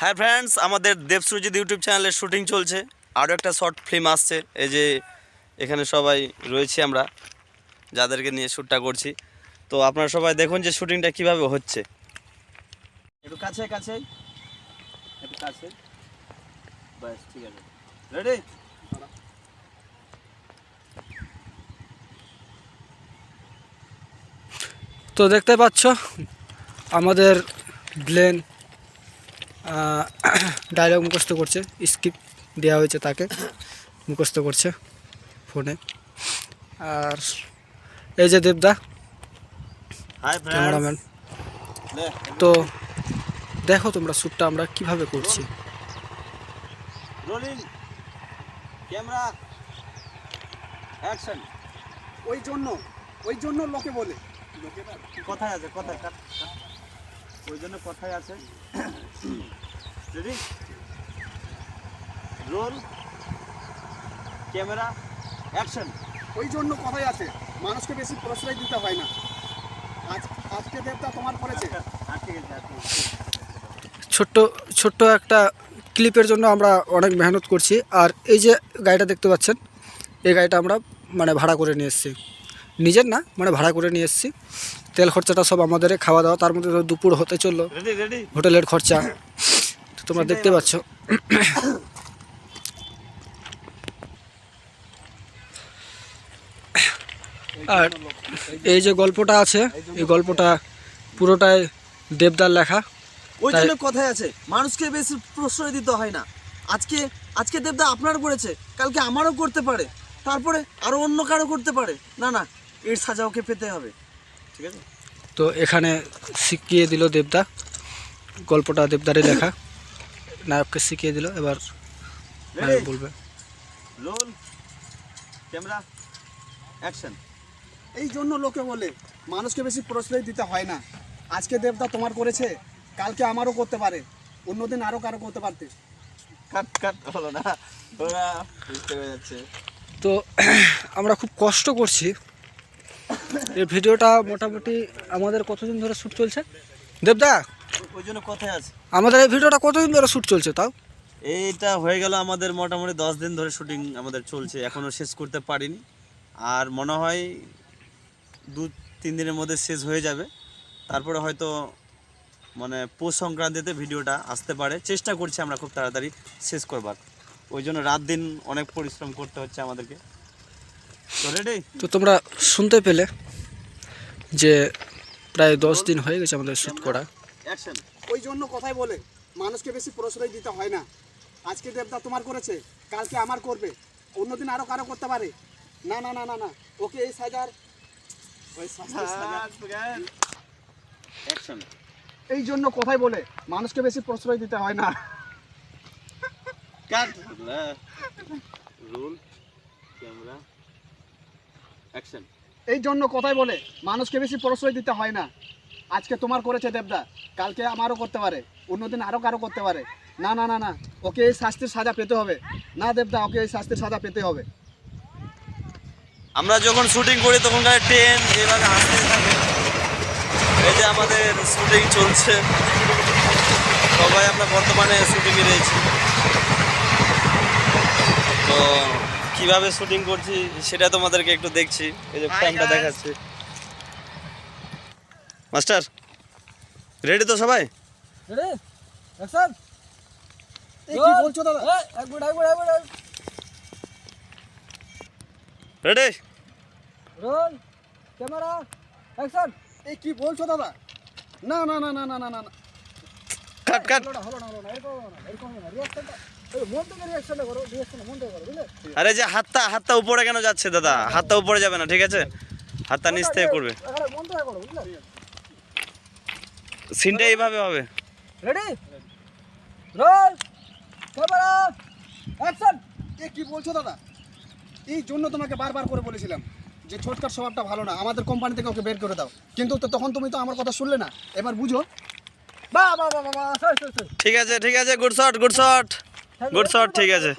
হ্যাঁ ফ্রেন্ডস, আমাদের দেবসুরজিৎ ইউটিউব চ্যানেলের শুটিং চলছে। আরও একটা শর্ট ফিল্ম আসছে। এই যে এখানে সবাই রয়েছি আমরা, যাদেরকে নিয়ে শ্যুটটা করছি। তো আপনারা সবাই দেখুন যে শুটিংটা কিভাবে হচ্ছে। একটু কাছে কাছে, একটু কাছে, বাস ঠিক আছে। রেডি? তো দেখতে পাচ্ছ আমাদের ব্লেন ডায়লগ মুখস্থ করছে, স্ক্রিপ্ট দেওয়া হয়েছে তাকে, মুখস্থ করছে ফোনে। আর এই যে দেবদা ক্যামেরাম্যান। তো দেখো তোমরা শ্যুটটা আমরা কিভাবে করছি। Rolling camera action. ওই জন্য লোকে বলে কথায় আছে, কথায় কাট, ওই জন্য কথায় আছে। রেডি? Role camera action. ওই জন্য কথাই আছে, মানুষকে বেশি প্রশ্রয় দিতে হয় না। আজকে দেবতা তোমার করেছে। ছোট্ট একটা ক্লিপের জন্য আমরা অনেক মেহনত করছি। আর এই যে গাড়িটা দেখতে পাচ্ছেন, এই গাড়িটা আমরা মানে ভাড়া করে নিয়ে এসেছি, নিজের না, মানে ভাড়া করে নিয়ে এসেছি। তেল খরচাটা সব আমাদের, খাওয়া দাওয়া, তার মধ্যে দুপুর হতে চললো, হোটেলের খরচা তো তোমরা দেখতে পাচ্ছ। আর এই যে গল্পটা আছে, এই গল্পটা পুরোটাই দেবদার লেখা। ওই জন্য কথায় আছে, মানুষকে বেশি প্রশ্রয় দিতে হয় না। আজকে দেবদা আপনার করেছে, কালকে আমারও করতে পারে, তারপরে আরো অন্য কারো করতে পারে। না না, এর সাজা ওকে পেতে হবে, ঠিক আছে? তো এখানে শিখিয়ে দিল দেবদা, গল্পটা দেবদারই লেখা, নায়ককে শিখিয়ে দিল। এবার নায়ক বলবে। Role camera action. এই জন্য লোকে বলে মানুষকে বেশি প্রশ্রয় দিতে হয় না। আজকে দেবতা তোমার করেছে, কালকে আমারও করতে পারে, অন্যদিন আরও কারো করতে পারতে। কাট হলো না, ওরা বুঝতে পেরে যাচ্ছে। তো আমরা খুব কষ্ট করছি। এই ভিডিওটা মোটামুটি আমাদের কতদিন ধরে শ্যুট চলছে দেবদা? ওই জন্য কথায় আছে, আমাদের এই ভিডিওটা কতদিন ধরে শ্যুট চলছে তাও? এইটা হয়ে গেল আমাদের মোটামুটি 10 দিন ধরে শুটিং আমাদের চলছে, এখনও শেষ করতে পারিনি। আর মনে হয় 2-3 দিনের মধ্যে শেষ হয়ে যাবে। তারপরে হয়তো মানে পৌষ সংক্রান্তিতে ভিডিওটা আসতে পারে। চেষ্টা করছি আমরা খুব তাড়াতাড়ি শেষ করবার, ওই জন্য রাত দিন অনেক পরিশ্রম করতে হচ্ছে আমাদেরকে। তো রেডি? তো তোমরা শুনতে পেলে যে প্রায় 10 দিন হয়ে গেছে আমাদের শ্যুট করা। অ্যাকশন। ওই জন্য কথাই বলে মানুষকে বেশি প্রশ্রয় দিতে হয় না। আজকে দেবতা তোমার করেছে, কালকে আমার করবে, অন্যদিন আরও কারো করতে পারে। না না না না না, ওকে এই সাজার অ্যাকশন। এই জন্য কথাই বলে মানুষকে বেশি প্রশ্রয় দিতে হয় না। কাট। Roll camera action. এই জন্য কথাই বলে মানুষকে বেশি প্রশ্রয় দিতে হয় না। আজকে তোমার করেছে দেবদা, কালকে আমারও করতে পারে, অন্যদিন আরও কারো করতে পারে। না না না না, ওকে এই শাস্তির সাজা পেতে হবে। না দেবদা, ওকে এই শাস্তির সাজা পেতে হবে। আমরা যখন শুটিং করি তখনকার ট্রেন এইভাবে আসতে থাকে। এই যে আমাদের শুটিং চলছে, সবাই আমরা বর্তমানে শুটিংয়ে রয়েছি। তো কিভাবে শুটিং করছি সেটা তোমাদেরকে একটু দেখছি, এই যে ফ্রেমটা দেখাচ্ছি। মাস্টার রেডি তো সবাই? কি বলছো দাদা? রেডি? Role camera action. এই কি বলছো দাদা? না না না না না না না, কাট কাট। আরে যে হাতটা উপরে কেন যাচ্ছে দাদা? হাতটা উপরে যাবে না, ঠিক আছে? হাতটা নিচ থেকে করবে, সিনটা এইভাবে হবে। রেডি? Role camera action. এই কি বলছো দাদা? এই জন্য তোমাকে বারবার করে বলেছিলাম যে ছোটকার স্বভাবটা ভালো না, আমাদের কোম্পানি থেকে ওকে বের করে দাও। কিন্তু তো তখন তুমি তো আমার কথা শুনলে না। এবার বুঝো। বাহ বাহ বাহ বাহ, ঠিক আছে, গুড শট, ঠিক আছে।